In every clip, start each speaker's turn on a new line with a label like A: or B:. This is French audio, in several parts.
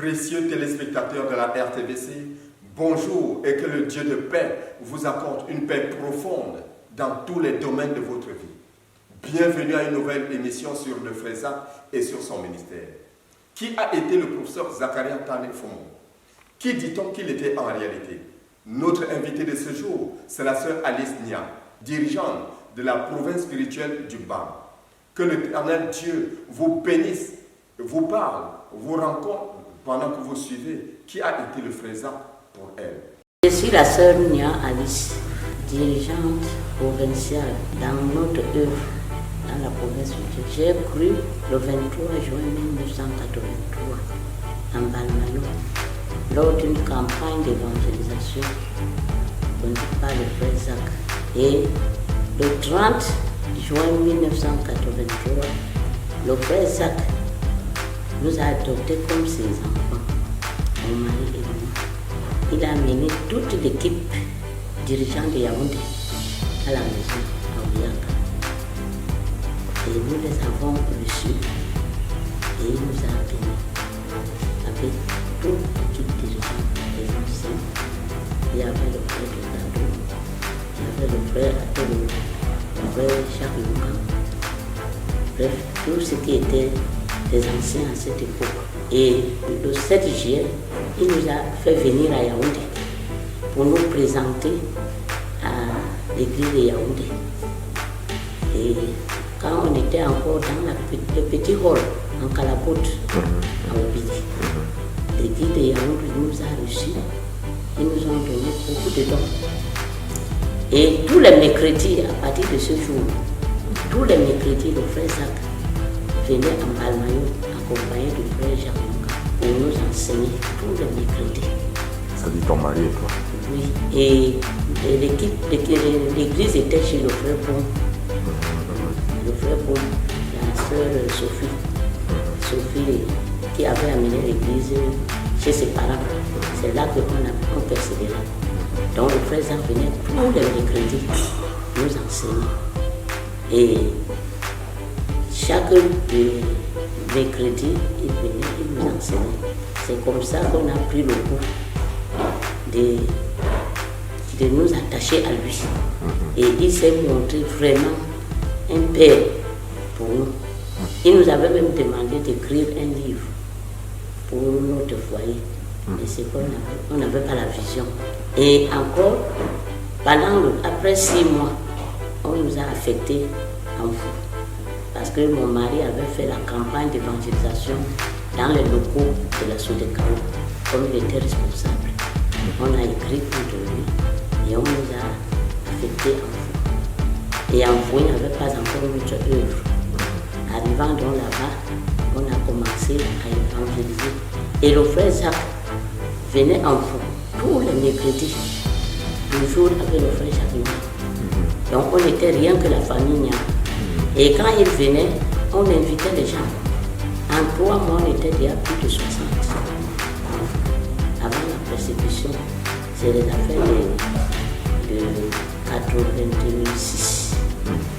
A: Précieux téléspectateurs de la RTVC, bonjour et que le Dieu de paix vous accorde une paix profonde dans tous les domaines de votre vie. Bienvenue à une nouvelle émission sur le Freza et sur son ministère. Qui a été le professeur Zakaria Tane Fomo? Qui dit-on qu'il était en réalité? Notre invité de ce jour, c'est la sœur Alice Nia, dirigeante de la province spirituelle du BAM. Que l'Éternel Dieu vous bénisse, vous parle, vous rencontre pendant que vous suivez qui a été le Freza pour elle.
B: Je suis la sœur Nia Alice, dirigeante provinciale dans notre œuvre dans la province spirituelle. J'ai cru le 23 juin 1983 en Balmayo lors d'une campagne d'évangélisation conduite par le frère Zach. Et le 30 juin 1983, le frère Zach nous a adoptés comme ses enfants, mon mari et moi. Il a amené toute l'équipe dirigeante de Yaoundé à la maison à Ouyaka. Et nous les avons reçus et il nous a bénis avec toute l'équipe dirigeante des anciens. Il y avait le frère de Gado, il y avait le frère Atelo, le frère Charles Lucan. Bref, tout ce qui était des anciens à cette époque. Et le 7 juillet, il nous a fait venir à Yaoundé pour nous présenter à l'église de Yaoundé. Et quand on était encore dans le petit hall en Calabote, à Obidi, l'église de Yaoundé nous a reçus. Ils nous ont donné beaucoup de dons. Et tous les mercredis, à partir de ce jour, tous les mercredis, le frère Zach venait en Balmayo accompagné du frère Jacques pour nous enseigner tous les mercredis.
C: Ça dit ton mari et toi?
B: Oui, et l'église était chez le frère Bon. Le frère Bon, la sœur Sophie, qui avait amené l'église chez ses parents. C'est là qu'on persévérait. Donc le frère Zach venait tous les mercredis nous enseigner. Et chaque mercredi, il venait, il nous enseignait. C'est comme ça qu'on a pris le goût de nous attacher à lui. Et il s'est montré vraiment un père pour nous. Il nous avait même demandé d'écrire un livre pour notre foyer. Et c'est qu'on n'avait pas la vision. Et encore, après 6 mois, on nous a affectés en Fou. Parce que mon mari avait fait la campagne d'évangélisation dans les locaux de la Sodekao, comme il était responsable. On a écrit contre lui et on nous a affectés en Fou. Et en Fou, il n'y avait pas encore notre œuvre. Arrivant donc là-bas, on a commencé à évangéliser. Et le frère Zach venait en Fou tous les mercredis, toujours avec le frère Jacques. Donc on n'était rien que la famille Nia. Et quand il venait, on invitait les gens. En 3 mois, on était déjà plus de 60. Avant la persécution, c'est les affaires de 86.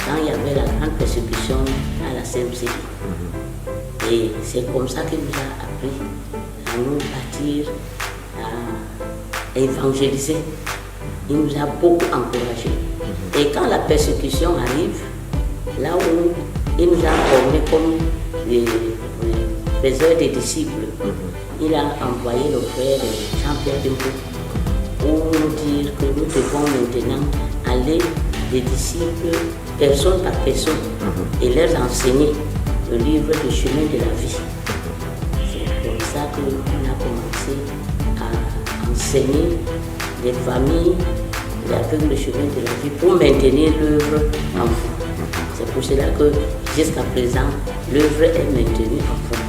B: Quand il y avait la grande persécution à la CMC. Et c'est comme ça qu'il nous a appris à nous bâtir, à évangéliser. Il nous a beaucoup encouragés. Et quand la persécution arrive, là où il nous a formés comme les faiseurs des disciples, il a envoyé le frère Jean-Pierre Dembo pour nous dire que nous devons maintenant aller des disciples personne par personne et leur enseigner le livre du chemin de la vie. C'est comme ça qu'on a commencé à enseigner les familles avec le chemin de la vie pour maintenir l'œuvre en fond. C'est pour cela que jusqu'à présent, l'œuvre est maintenue en fond.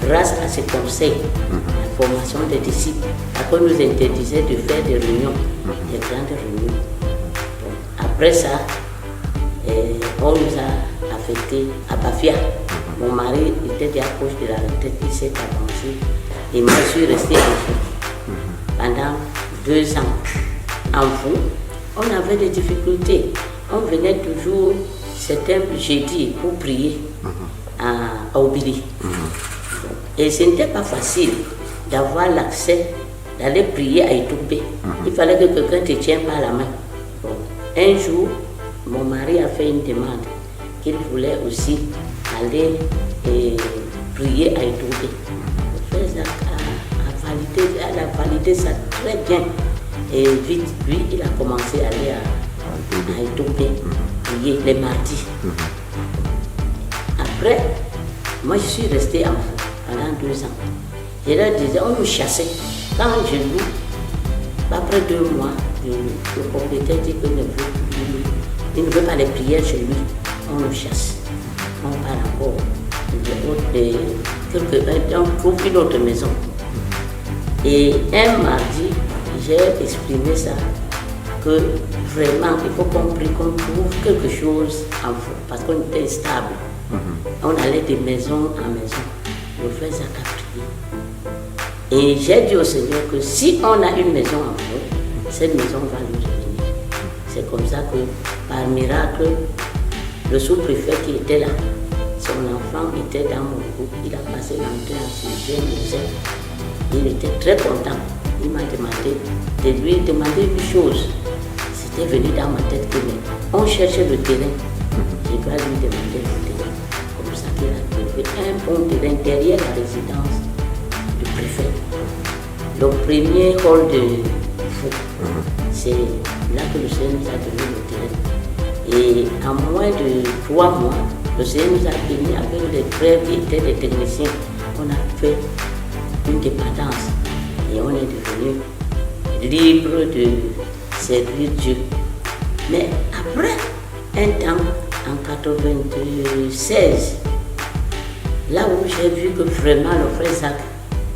B: Grâce à ces conseils, la formation des disciples, après nous interdisait de faire des réunions, des grandes réunions. Donc, après ça, on nous a affectés à Bafia. Mon mari était déjà proche de la retraite, il s'est avancé et moi je suis restée en fond pendant 2 ans. En fond, on avait des difficultés. On venait toujours certains jeudis pour prier à Obili. Et ce n'était pas facile d'avoir l'accès, d'aller prier à Itombé. Il fallait que quelqu'un te tienne par la main. Bon. Un jour, mon mari a fait une demande qu'il voulait aussi aller prier à Itombé. Le frère Zach a validé ça très bien. Et vite, lui, il a commencé à aller à Itombé prier les mardis. Après, moi je suis restée enfant pendant 2 ans. Je leur disais, on nous chassait. Quand je loue, après 2 mois, le propriétaire dit qu'il ne veut pas les prières chez lui. On nous chasse. On part encore. On trouve une autre maison. Et un mardi, j'ai exprimé ça, que vraiment il faut qu'on trouve quelque chose en fond, parce qu'on était stable. On allait de maison en maison. Le frère Zach a prié. Et j'ai dit au Seigneur que si on a une maison en fond, cette maison va nous revenir. C'est comme ça que, par miracle, le sous-préfet qui était là, son enfant était dans mon groupe, il a passé l'entrée en sixième. Il était très content. Il m'a demandé de lui demander une chose. C'était venu dans ma tête que on cherchait le terrain. Je dois lui demander le terrain. Comme ça qu'il a trouvé un bon terrain derrière la résidence du préfet. Le premier hall de fou. C'est là que le Seigneur nous a donné le terrain. Et en moins de 3 mois, le Seigneur nous a bénis avec les frères qui étaient des techniciens. On a fait une dépendance et on est devenu libre de servir Dieu. Mais après un temps, en 1996, là où j'ai vu que vraiment le frère Zach,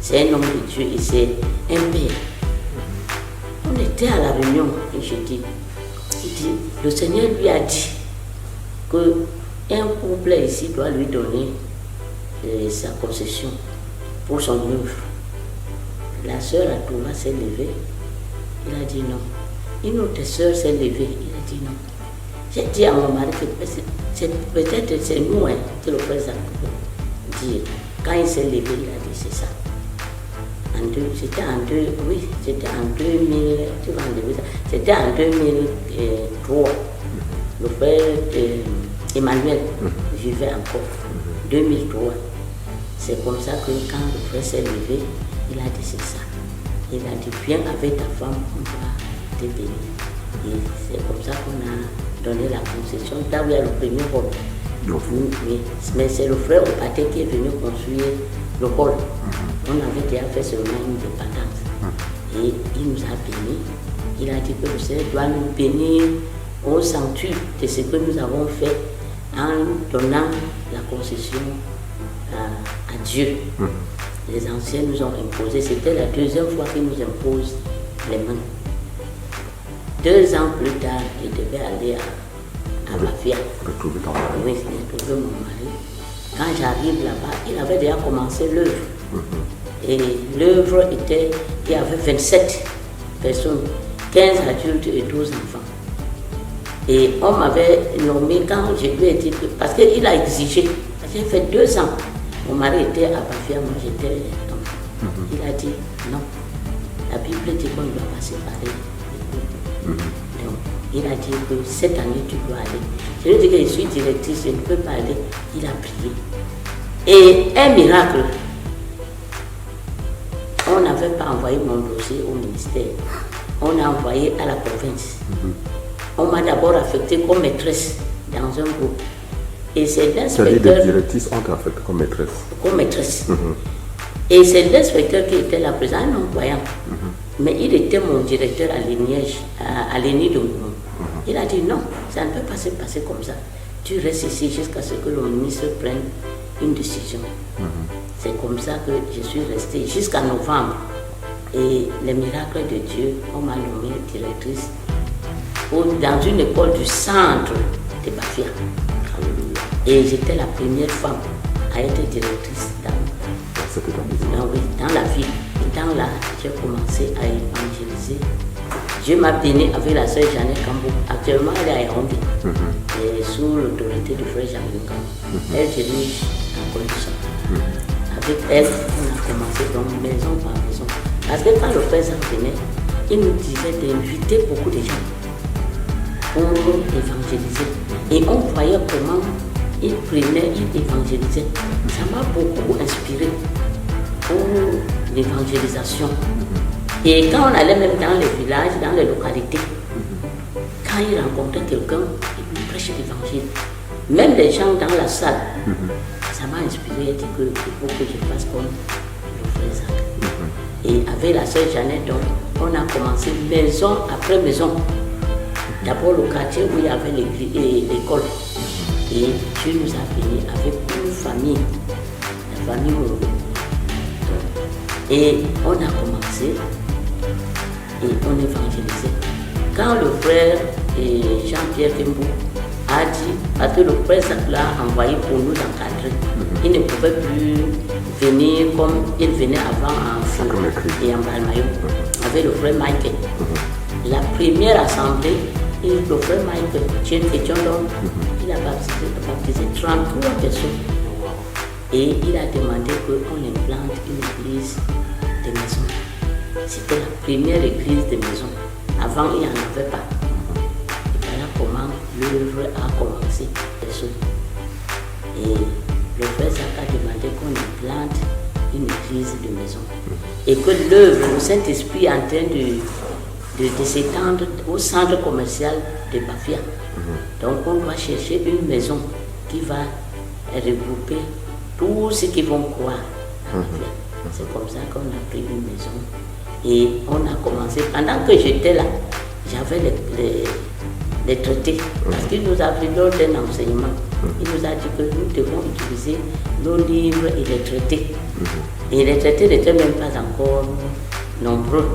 B: c'est un homme de Dieu et c'est un père. On était à la réunion et il dit, le Seigneur lui a dit qu'un couple ici doit lui donner sa concession pour son œuvre. La sœur Atouma s'est levée, il a dit non. Une autre sœur s'est levée, il a dit non. J'ai dit à mon mari que peut-être c'est nous que le frère Zach peut dire. Quand il s'est levé, il a dit c'est ça. C'était en 2003. Le frère Emmanuel vivait encore. 2003. C'est comme ça que quand le frère s'est levé, il a dit c'est ça. Il a dit viens avec ta femme, on va te bénir. Et c'est comme ça qu'on a donné la concession. Là où il y a le premier hall. Oui. Mais c'est le frère Opaté qui est venu construire le hall. On avait déjà fait seulement une dépendance. Et il nous a bénis. Il a dit que le Seigneur doit nous bénir au centuple de ce que nous avons fait en donnant la concession à Dieu. Les anciens nous ont imposé, c'était la 2e fois qu'ils nous imposent les mains. 2 ans plus tard, il devait aller à Bafia.
C: Retrouver ton mari.
B: Oui, j'ai trouvé mon mari. Quand j'arrive là-bas, il avait déjà commencé l'œuvre. Et l'œuvre était, il y avait 27 personnes, 15 adultes et 12 enfants. Et on m'avait nommé quand je lui ai dit, parce qu'il a exigé, j'ai fait 2 ans. Mon mari était à Bafia, moi j'étais enfant. Il a dit non. La Bible dit qu'on ne doit pas séparer. Donc, il a dit que cette année tu dois aller. Je lui ai dit que je suis directrice, je ne peux pas aller. Il a prié. Et un miracle, on n'avait pas envoyé mon dossier au ministère. On a envoyé à la province. On m'a d'abord affectée comme maîtresse dans un groupe. Et c'est l'inspecteur.
C: C'est-à-dire les directrices ont été affectées comme maîtresse.
B: Comme maîtresse. Et c'est l'inspecteur qui était là présent, un non-croyant. Mais il était mon directeur à Liège, à l'ENI de Moumou. Il a dit non, ça ne peut pas se passer comme ça. Tu restes ici jusqu'à ce que le ministre prenne une décision. C'est comme ça que je suis restée jusqu'à novembre. Et les miracles de Dieu, on m'a nommée directrice dans une école du centre de Bafia. Et j'étais la première femme à être directrice dans la ville. Et dans là, j'ai commencé à évangéliser. Dieu m'a béni avec la sœur Jeannette Cambou. Actuellement, elle est à Yaoundé, sous l'autorité du frère Jean-Luc Cambou. Elle dirige la condition. avec elle, on a commencé donc maison par maison. Parce que quand le frère Zach venait, il nous disait d'inviter beaucoup de gens pour évangéliser. Et on voyait comment il prenait, il évangélisait. Ça m'a beaucoup inspiré pour l'évangélisation. Et quand on allait même dans les villages, dans les localités, quand il rencontrait quelqu'un, il lui prêchait l'évangile. Même les gens dans la salle, ça m'a inspiré. Il dit qu'il faut que je fasse comme le frère Zach. Et avec la sœur Jeannette, donc, on a commencé maison après maison. D'abord le quartier où il y avait l'école. Et Dieu nous a bénis avec une famille, la famille Moro. Et on a commencé et on évangélisait. Quand le frère Jean-Pierre Kembou a dit, parce que le frère Zach l'a envoyé pour nous encadrer, il ne pouvait plus venir comme il venait avant en Fou et en Balmayo, avec le frère Michael. La première assemblée, le frère Michael, il a baptisé 33 personnes. Et il a demandé qu'on implante une église de maison. C'était la première église de maison. Avant, il n'y en avait pas. Et voilà comment l'œuvre a commencé. Et le frère Zach a demandé qu'on implante une église de maison. Et que l'œuvre, le Saint-Esprit est en train de s'étendre au centre commercial de Bafia. Donc on doit chercher une maison qui va regrouper tous ceux qui vont croire. C'est comme ça qu'on a pris une maison. Et on a commencé, pendant que j'étais là, j'avais les traités. Parce qu'il nous a pris lors d'un enseignement. Il nous a dit que nous devons utiliser nos livres et les traités. Et les traités n'étaient même pas encore nombreux.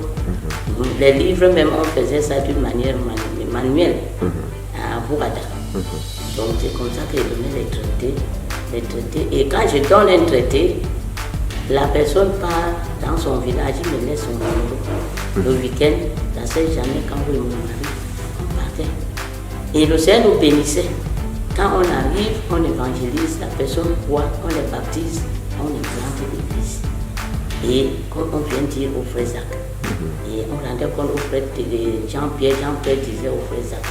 B: Les livres même, on faisait ça d'une manière manuelle à Bourada. Donc c'est comme ça que j'ai donné les traités. Et quand je donne un traité, la personne part dans son village, il me laisse son numéro. Le week-end, la sœur Jeannette, quand vous et mon mari, on partait. Et le Seigneur nous bénissait. Quand on arrive, on évangélise, la personne croit, on les baptise, on implante l'église. Et quand on vient dire au frère Zach, et on rendait compte au frère Jean-Pierre disait au frère Zach.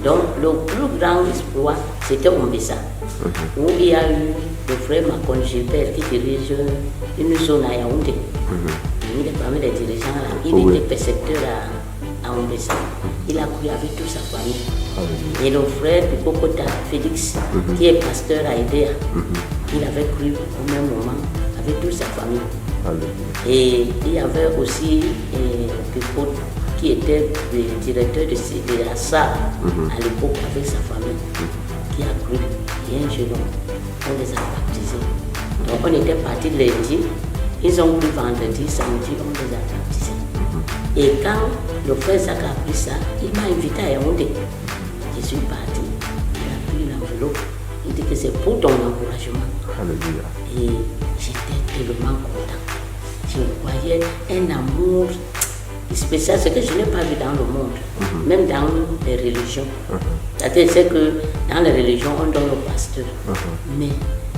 B: Donc le plus grand exploit, c'était au Mbessa, où il y a eu le frère Macon Gilbert qui dirige une zone à Yaoundé. Il est parmi les dirigeants là. Il était percepteur à Mbessa. Il a cru avec toute sa famille. Et le frère du Kokota, Félix, qui est pasteur à Edea, il avait cru au même moment avec toute sa famille. Et il y avait aussi Pipo qui était le directeur de la salle à l'époque avec sa famille, qui a cru. Et un jeune homme, on les a baptisés. Donc on était parti lundi, ils ont cru vendredi, samedi, on les a baptisés. Et quand le frère Zach a pris ça, il m'a invité à Yaoundé. Je suis parti, il a pris l'enveloppe, il dit que c'est pour ton encouragement.
C: Alléluia.
B: Et j'étais tellement content. Je voyais un amour spécial, ce que je n'ai pas vu dans le monde, même dans les religions. C'est que dans les religions, on donne au pasteur. Mais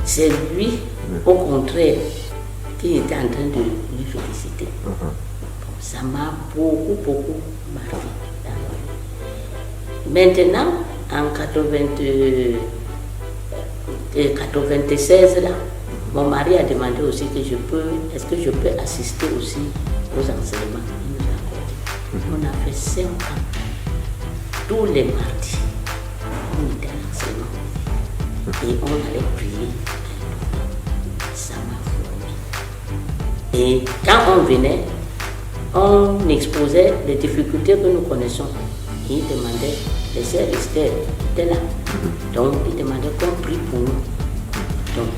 B: c'est lui, au contraire, qui était en train de lui féliciter. Ça m'a beaucoup marqué. Maintenant, en 96, là, mon mari a demandé aussi que est-ce que je peux assister aussi aux enseignements. Il nous a accordé. On a fait 5 ans. Tous les mardis, on était à l'enseignement. Et on allait prier. Ça m'a formé. Et quand on venait, on exposait les difficultés que nous connaissons. Et il demandait, les sœurs Esther étaient là. Donc il demandait qu'on prie pour nous. Donc,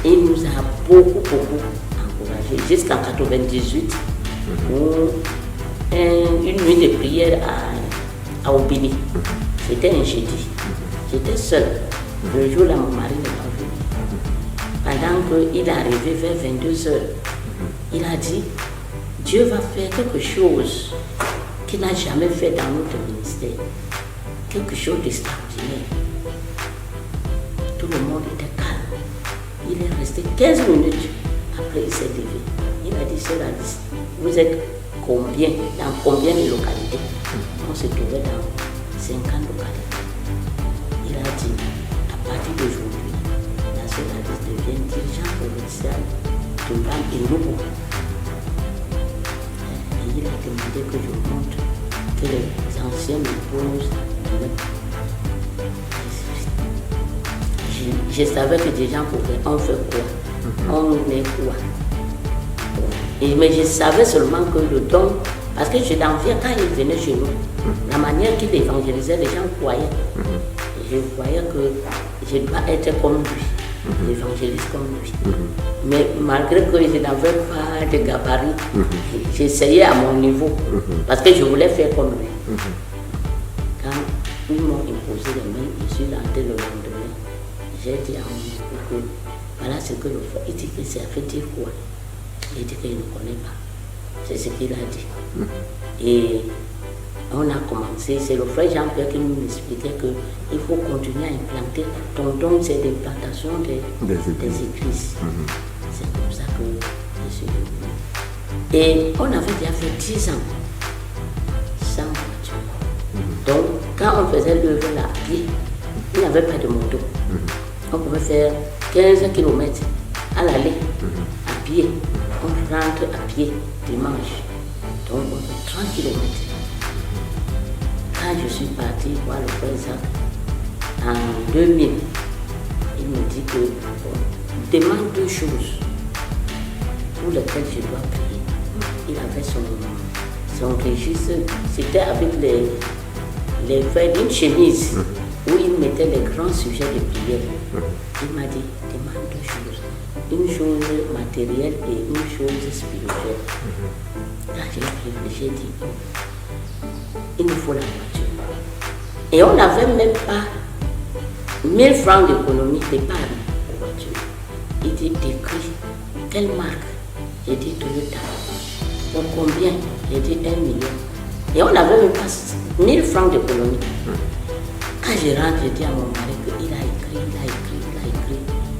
B: il nous a beaucoup encouragés jusqu'en 98 où une nuit de prière à Obini. C'était un jeudi. J'étais seule. Le jour là, mon mari n'est pas venu. Pendant qu'il est arrivé vers 22h, il a dit, Dieu va faire quelque chose qu'il n'a jamais fait dans notre ministère. Quelque chose d'extraordinaire. Tout le monde était calme. Il est resté 15 minutes. Après, il s'est levé. Il a dit, Sœur Alice, vous êtes combien, dans combien de localités? On se trouvait dans 50 localités. Il a dit, à partir d'aujourd'hui, la Sœur Alice devient dirigeant provincial de Bam et Nobo. Et il a demandé que je montre que les anciens me posent. Je savais que des gens pouvaient, on fait quoi, on est quoi. Mais je savais seulement que le don, parce que je l'enviais quand il venait chez nous, la manière qu'il évangélisait, les gens croyaient. Je voyais que je dois être comme lui, l'évangéliste comme lui. Mais malgré que je n'avais pas de gabarit, j'essayais à mon niveau, parce que je voulais faire comme lui. Quand ils m'ont imposé les mains, je suis rentré le lendemain. J'ai dit à mon époux que voilà ce que le frère, il dit que ça fait dire quoi? Il dit qu'il ne connaît pas. C'est ce qu'il a dit. Et on a commencé, c'est le frère Jean-Pierre qui nous expliquait qu'il faut continuer à implanter. Ton don, c'est l'implantation des églises. C'est comme ça que je suis venu. Et on avait déjà fait 10 ans sans voiture. Donc, quand on faisait l'œuvre là à pied, il n'y avait pas de moto. On pouvait faire 15 km à l'aller, à pied. On rentre à pied dimanche. Donc on fait 30 km. Quand je suis parti voir le frère Zach, en 2000, il me dit que demande 2 choses pour lesquelles je dois prier. Il avait son registre, c'était avec les feuilles d'une chemise où il mettait les grands sujets de prière. Il m'a dit, demande 2 choses. Une chose matérielle et une chose spirituelle. Quand j'ai réfléchi, j'ai dit, il nous faut la voiture. Et on n'avait même pas 1000 francs d'économie d'épargne pour la voiture. Il dit, décrit, quelle marque? J'ai dit, Toyota. Pour combien? J'ai dit, 1 million. Et on n'avait même pas 1000 francs d'économie. Quand je rentre, je dis à mon mari qu'il a écrit.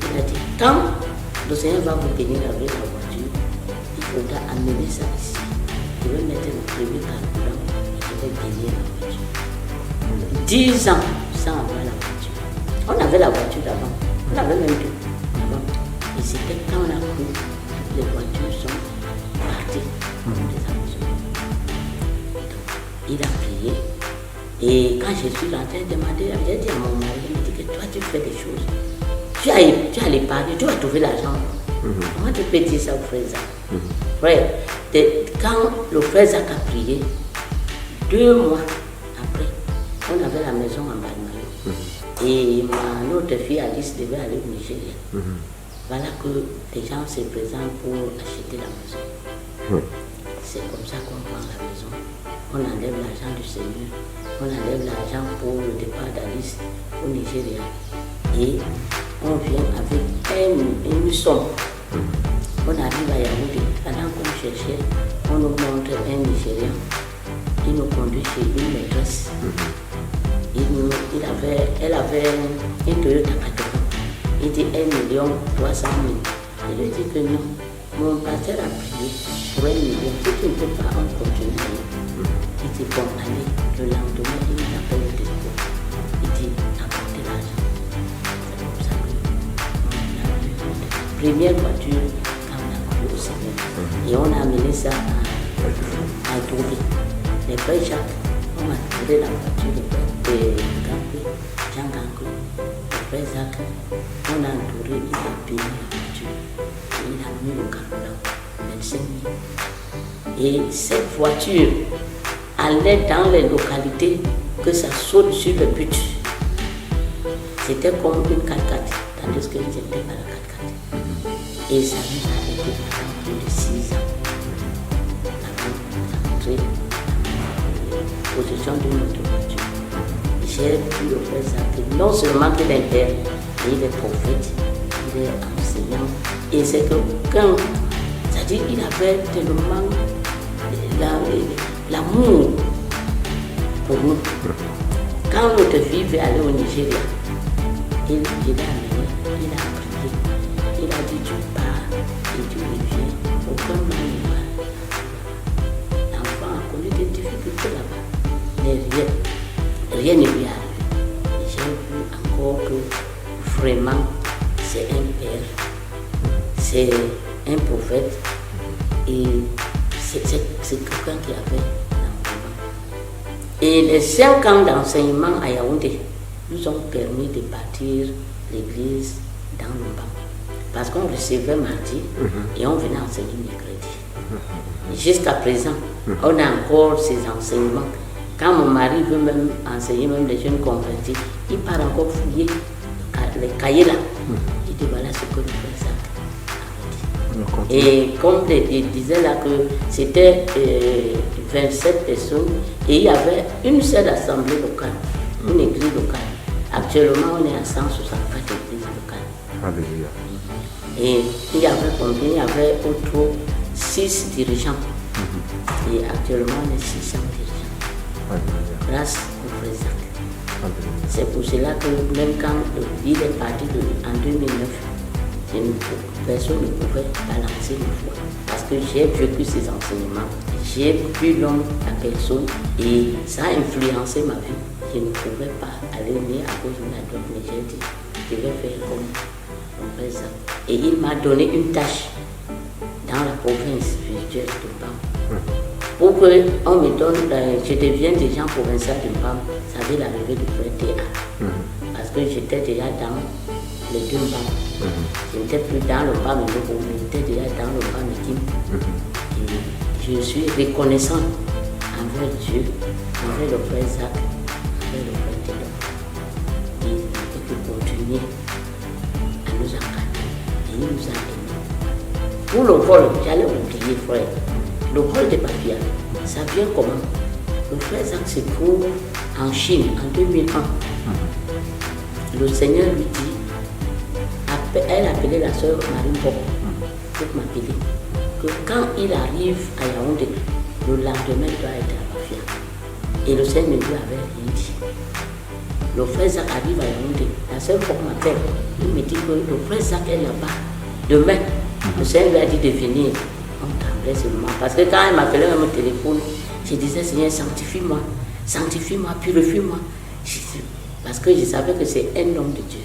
B: Il a dit, quand le Seigneur va vous bénir avec la voiture, il faudra amener ça ici. Je vais mettre le premier carburant et je vais bénir la voiture. 10 ans sans avoir la voiture. On avait la voiture d'avant. On avait même tout avant. Et c'était quand on a cru que les voitures sont parties des avions. Il a prié. Et quand je suis rentré demander, j'ai dit à mon mari, il me dit que toi tu fais des choses. Tu as l'épargne, tu vas trouver l'argent. Comment tu peux dire ça au frère Zach? Frère, quand le frère Zach a prié, 2 mois après, on avait la maison en Balmayo. Et notre fille Alice devait aller au Nigeria. Voilà que des gens se présentent pour acheter la maison. C'est comme ça qu'on prend la maison. On enlève l'argent du Seigneur. On enlève l'argent pour le départ d'Alice au Nigeria. Et on vient avec une somme. On arrive à Yaoundé. Pendant qu'on cherchait, on nous montre un Nigérian. Il nous conduit chez une maîtresse. Elle avait une Toyota 80. Il dit 1,3 million. Je lui dis que non. Mon pasteur a prié pour 1 million. Si tu ne peux pas, on continue. Il dit bon, allez. Le lendemain, il m'appelle le dépôt. Il dit apportez l'argent. C'est comme ça qu'on a eu notre première voiture quand on a cru au Seigneur. Et on a amené ça à Touré. Les frères Jacques, on m'a trouvé la voiture de Jean Gankou. Le frère Jacques, on a entouré, il a payé la voiture. Et il a mis le carburant, 25 000. Et cette voiture allait dans les localités que ça saute sur le but. C'était comme une 4x4, tandis que j'étais pas la 4x4. Et ça nous a été pendant plus de 6 ans. Avant d'entrer en possession de notre voiture. J'ai pu le faire ça, que non seulement qu'il est père, mais il est prophète, il est enseignant. Et c'est que quand, c'est-à-dire qu'il avait tellement l'amour pour nous. Quand notre fille veut aller au Nigeria, il a amené, il a prié, il a dit tu pars, Dieu revient, aucun mal ne va. L'enfant a connu des difficultés là-bas, mais rien ne lui est arrivé. J'ai vu encore que vraiment c'est un père, c'est un prophète et c'est quelqu'un qui avait l'enseignement. Et les 5 ans d'enseignement à Yaoundé nous ont permis de bâtir l'église dans le banc. Parce qu'on recevait mardi et on venait enseigner mercredi. Jusqu'à présent, on a encore ces enseignements. Quand mon mari veut même enseigner même les jeunes convertis, il part encore fouiller les cahiers là. Il dit voilà ce que le frère Zach avait dit. Et comme il disait là que c'était 27 personnes et il y avait une seule assemblée locale, une église locale. Actuellement, on est à 164 églises locales.
C: Alléluia.
B: Et il y avait combien? Il y avait autour 6 dirigeants. Et actuellement, on est 600 dirigeants.
C: Alléluia.
B: Grâce au frère Zach.
C: Alléluia.
B: C'est pour cela que même quand il est parti en 2009, personne ne pouvait balancer le foi. Parce que j'ai vécu ces enseignements, j'ai vu l'homme, la personne, et ça a influencé ma vie. Je ne pouvais pas aller ni à cause de la drogue, mais j'ai dit, je vais faire comme mon frère Zach. Et il m'a donné une tâche dans la province spirituelle de Mbam. Pour que on me donne, je deviens déjà provincial de Mbam, ça veut l'arrivée du frère Théa. Parce que j'étais déjà dans les 2 Mbam. Je n'étais plus dans le Mbam, mais j'étais déjà dans le Mbam Kim. Et je suis reconnaissant envers Dieu, envers le frère Zach, envers le frère Théa. Et de continuer à nous encadrer. Et il nous a aimés. Pour le vol, j'allais oublier, frère. Le vol de Bafia, ça vient comment? Le frère Zach se trouve en Chine en 2001. Le Seigneur lui dit, elle appelait la sœur Marine Bob pour m'appeler, que quand il arrive à Yaoundé, le lendemain il doit être à Bafia. Et le Seigneur lui avait rien dit. Le frère Zach arrive à Yaoundé, la sœur Bob m'appelle, il me dit que le frère Zach est là-bas. Demain, le Seigneur lui a dit de venir. On tremblait seulement. Parce que quand elle m'appelait à mon téléphone, je disais, Seigneur, sanctifie-moi, purifie-moi. Parce que je savais que c'est un homme de Dieu.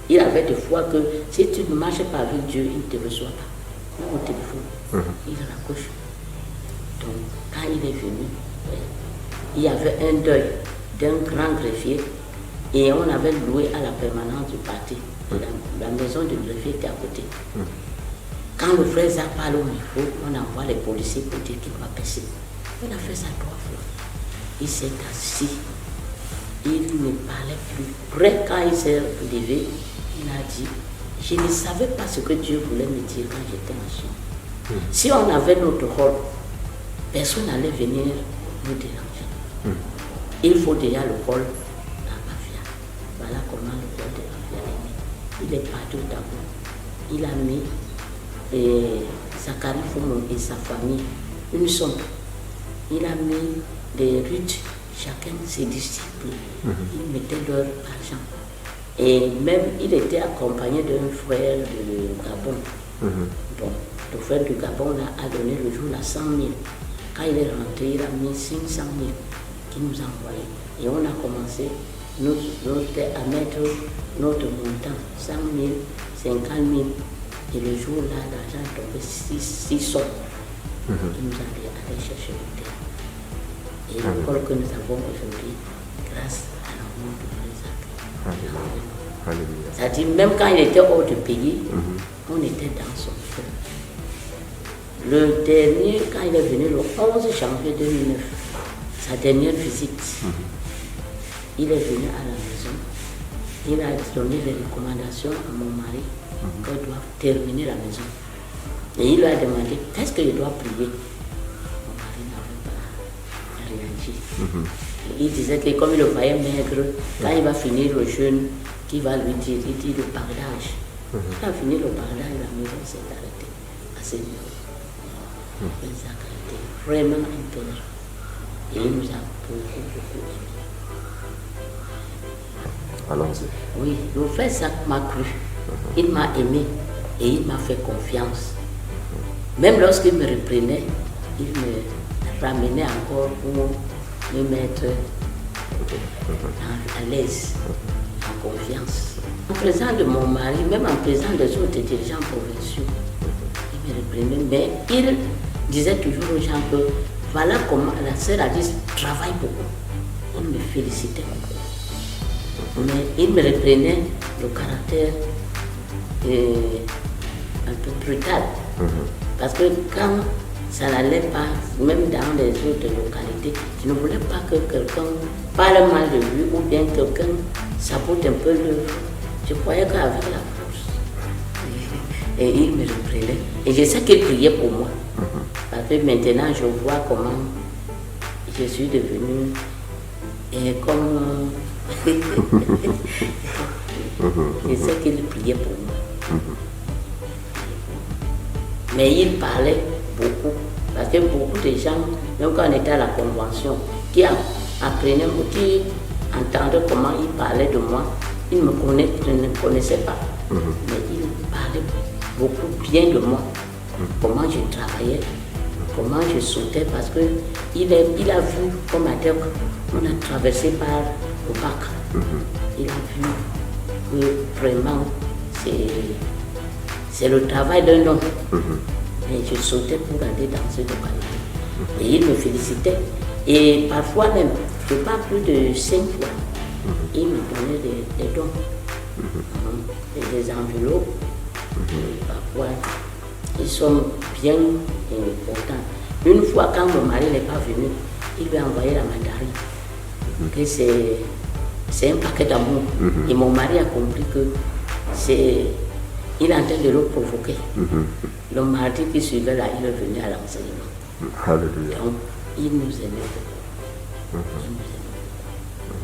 B: Il avait des fois que si tu ne marches pas avec Dieu, il ne te reçoit pas. Même au téléphone, il raccroche. Donc, quand il est venu, il y avait un deuil d'un grand greffier et on avait loué à la permanence du parti. La maison du greffier était à côté. Quand le frère Zach parle au micro, on envoie les policiers pour dire qu'il va passer. On a fait ça 3 fois. Il s'est assis. Il ne parlait plus. Après, quand il s'est levé, il a dit, je ne savais pas ce que Dieu voulait me dire quand j'étais en Chine. Si on avait notre rôle, personne n'allait venir nous déranger. Il faut déjà le rôle à Bafia. Voilà comment le rôle de Bafia est né. Il est parti au Gabon. Il a mis Zachary Foumon et sa famille une somme. Il a mis des rites, chacun ses disciples. Il mettait leur argent. Et même il était accompagné d'un frère du Gabon. Bon, le frère du Gabon là, a donné le jour à 100 000. Quand il est rentré, il a mis 500 000 qu'il nous a envoyé. Et on a commencé à mettre notre montant, 100 000, 50 000. Et le jour là, l'argent est tombé 6 sommes. Il nous a dit, allez chercher le terre. Et l'école que nous avons aujourd'hui, grâce à l'amour de frère Zach. C'est-à-dire, même quand il était hors du pays, on était dans son feu. Le dernier, quand il est venu le 11 janvier 2009, sa dernière visite, il est venu à la maison. Il a donné des recommandations à mon mari qu'on doit terminer la maison. Et il lui a demandé, qu'est-ce que je dois prier? Mon mari n'avait pas réagi. Il disait que comme il le voyait maigre, quand il va finir le jeûne, qu'il va lui dire, il dit le pardage. Il a fini le pardage, la maison s'est arrêtée. À ce niveau. Zach a été vraiment un père. Et il nous a beaucoup aimé.
C: Allons-y.
B: Oui, le frère Zach m'a cru. Il m'a aimé. Et il m'a fait confiance. Même lorsqu'il me reprenait, il me ramenait encore pour me mettre à l'aise, en confiance. En présence de mon mari, même en présence des autres dirigeants provinciaux, il me reprenait, mais il disait toujours aux gens que voilà comment la sœur Alice travaille beaucoup. Il me félicitait beaucoup. Mais il me reprenait le caractère un peu brutal. Parce que quand ça n'allait pas, même dans les autres localités, je ne voulais pas que quelqu'un parle mal de lui ou bien quelqu'un sabote un peu l'œuvre. Je croyais qu'avec la force. Et il me reprenait. Et je sais qu'il priait pour moi. Parce que maintenant, je vois comment je suis devenue comme... Je sais qu'il priait pour moi. Mais il parlait beaucoup. Parce que beaucoup de gens, même quand on était à la convention, qui apprenaient, qui entendaient comment il parlait de moi, ils ne me connaissaient pas. Mais il parlait beaucoup bien de moi. Comment je travaillais, comment je sautais, parce qu'il a vu, comme à dire, on a traversé par le bac. Il a vu que vraiment c'est le travail d'un homme. Et je sautais pour aller dans ce localité. Et il me félicitait. Et parfois même, je parle plus de 5 fois, il me donnait des dons, des enveloppes. Et parfois, ils sont bien importants. Une fois, quand mon mari n'est pas venu, il lui a envoyé la mandarine. Que c'est un paquet d'amour. Et mon mari a compris que il est en train de le provoquer. Le mardi qui suivait là, il est venu à l'enseignement.
C: Alléluia.
B: Donc, il nous aimait beaucoup.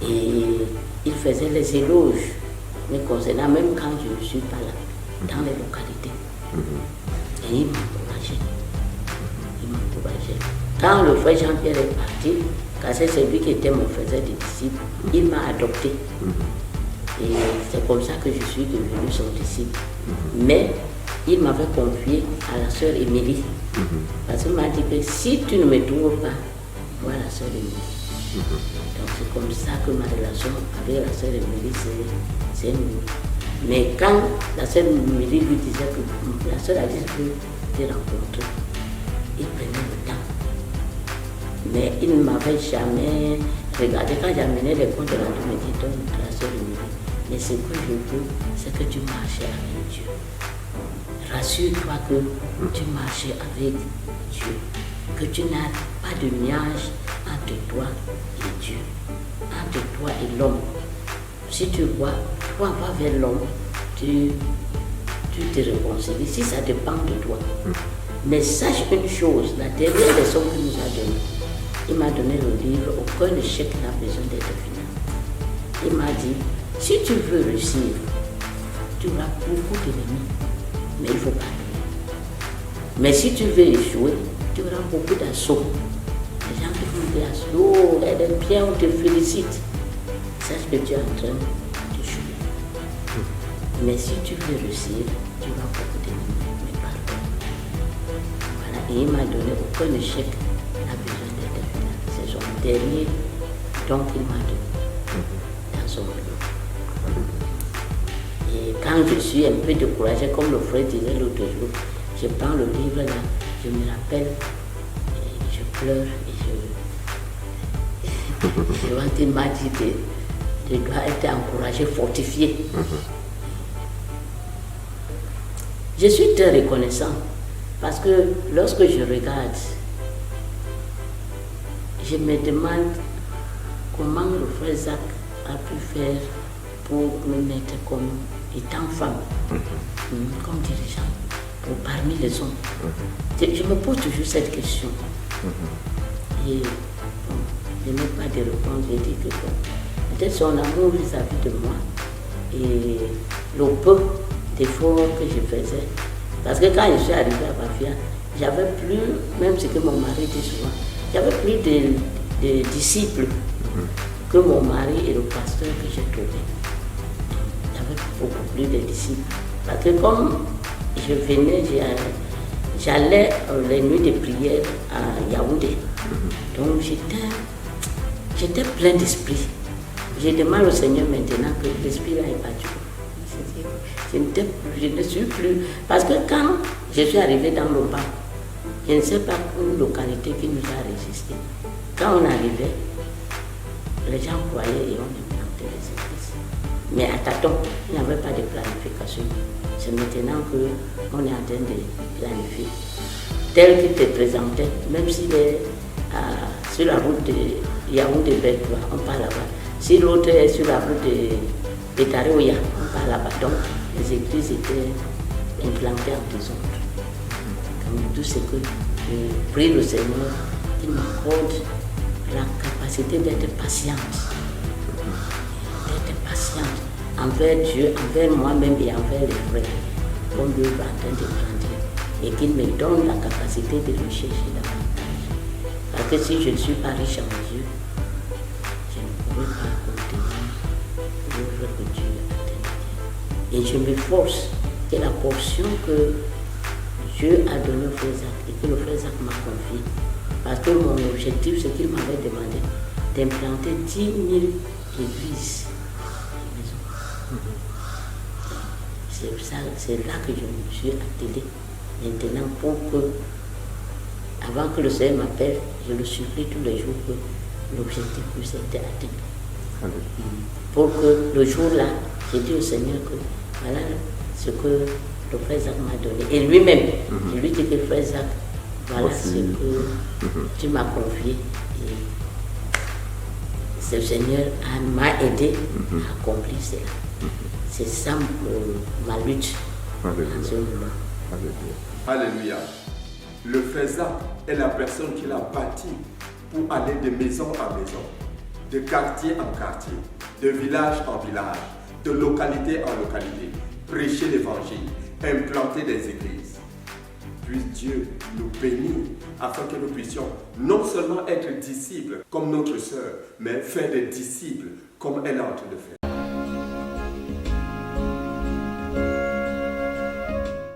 B: Et il faisait les éloges, mais concernant, même quand je ne suis pas là, dans les localités. Et il m'encourageait. Quand le frère Jean-Pierre est parti, car c'est celui qui était mon frère des disciples, il m'a adopté. Et c'est comme ça que je suis devenu son disciple. Mais il m'avait confié à la sœur Émilie. Parce qu'il m'a dit que si tu ne me trouves pas, vois la sœur Émilie. Donc c'est comme ça que ma relation avec la sœur Émilie c'est mieux. Mais quand la sœur Émilie lui disait que la sœur a dit que j'ai rencontré, il prenait le temps. Mais il ne m'avait jamais regardé. Quand j'amenais les comptes rendu, il me dit donne à la sœur Émilie. Mais ce que je veux, c'est que tu marches avec Dieu. Rassure-toi que tu marches avec Dieu. Que tu n'as pas de nuage entre toi et Dieu. Entre toi et l'homme. Si tu vois, toi va vers l'homme, tu te réconcilies. Si ça dépend de toi. Mais sache une chose, la dernière leçon qu'il nous a donnée, il m'a donné le livre « Aucun échec n'a besoin d'être final ». Il m'a dit, si tu veux réussir, tu auras beaucoup d'ennemis, mais il faut pas. Mais si tu veux échouer, tu auras beaucoup d'assauts. Les gens qui font des assauts, oh, elle est bien, on te félicite. Sache que tu es en train d'échouer. Mais si tu veux réussir, tu auras beaucoup d'ennemis, mais pas toi. Voilà, et il m'a donné aucun échec n'a besoin d'être final. C'est son dernier don qu'il m'a donné dans son livre. Et quand je suis un peu découragée, comme le frère disait l'autre jour, je prends le livre là, je me rappelle, et je pleure et je vois qu'il m'a dit que je dois être encouragée, fortifiée. Je suis très reconnaissant parce que lorsque je regarde, je me demande comment le frère Zach a pu faire pour me mettre comme étant femme, comme dirigeant, parmi les hommes. Je me pose toujours cette question. Et bon, je n'ai pas de réponse. Je dis que bon, peut-être son amour vis-à-vis de moi et le peu d'efforts que je faisais. Parce que quand je suis arrivée à Bafia, j'avais plus, même ce que mon mari dit souvent, j'avais plus de disciples que mon mari et le pasteur que j'ai trouvé. J'avais beaucoup plus de disciples. Parce que comme je venais, j'allais les nuits de prière à Yaoundé. Donc j'étais plein d'esprit. Je demande au Seigneur maintenant que l'esprit là est parti. Je ne suis plus. Parce que quand je suis arrivé dans le banc, je ne sais pas une localité qui nous a résisté. Quand on arrivait, les gens croyaient et on implantait les églises. Mais à tâtons, il n'y avait pas de planification. C'est maintenant qu'on est en train de planifier. Tel qu'il te présentait, même s'il est sur la route de Yaoundé Bertois, on part là-bas. Si l'autre est sur la route de Taréoya, on part là-bas. Donc, les églises étaient implantées en désordre. Comme tout ce que je prie le Seigneur, qu'il m'accorde la capacité d'être patiente. D'être patiente envers Dieu, envers moi-même et envers les frères, comme Dieu est en train de grandir. Et qu'il me donne la capacité de le chercher davantage. Parce que si je ne suis pas riche en Dieu, je ne pourrai pas contenir l'œuvre que Dieu a terminée. Et je m'efforce que la portion que Dieu a donnée au frère Zach et que le frère Zach m'a confiée, parce que mon objectif, c'est qu'il m'avait demandé d'implanter 10 000 églises. C'est là que je me suis attelé maintenant pour que, avant que le Seigneur m'appelle, je le supplie tous les jours que l'objectif puisse être atteint. Pour que le jour-là, j'ai dit au Seigneur que voilà ce que le frère Zach m'a donné. Et lui-même, je lui dis que frère Zach, voilà ce que tu m'as confié. Et ce Seigneur m'a aidé à accomplir cela. C'est ça ma lutte en ce moment.
A: Alléluia. Le frère Zach est la personne qui l'a bâti pour aller de maison en maison, de quartier en quartier, de village en village, de localité en localité, prêcher l'évangile, implanter des églises. Puisse Dieu nous bénir afin que nous puissions non seulement être disciples comme notre sœur, mais faire des disciples comme elle est en train de faire.